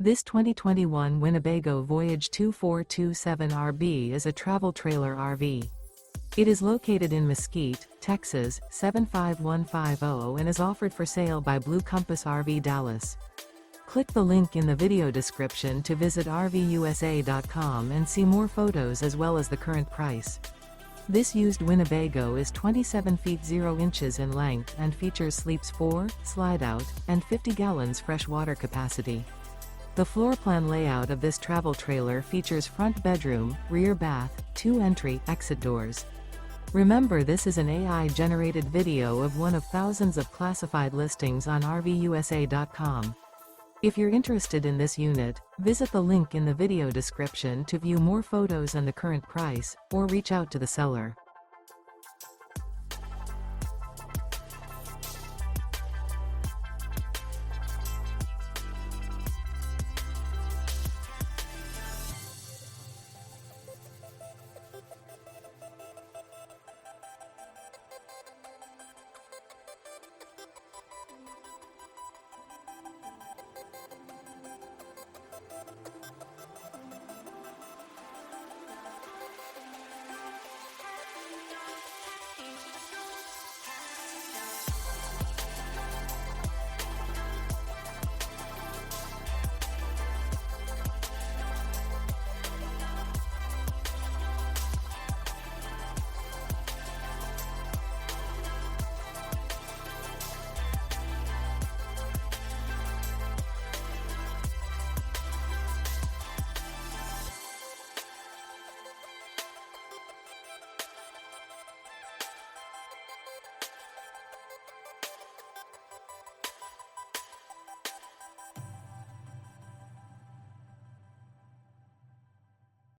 This 2021 Winnebago Voyage 2427RB is a travel trailer RV. It is located in Mesquite, Texas, 75150 and is offered for sale by Blue Compass RV Dallas. Click the link in the video description to visit RVUSA.com and see more photos as well as the current price. This used Winnebago is 27 feet 0 inches in length and features sleeps 4, slide-out, and 50 gallons fresh water capacity. The floor plan layout of this travel trailer features front bedroom, rear bath, 2 entry/exit doors. Remember, this is an AI-generated video of one of thousands of classified listings on RVUSA.com. If you're interested in this unit, visit the link in the video description to view more photos and the current price, or reach out to the seller.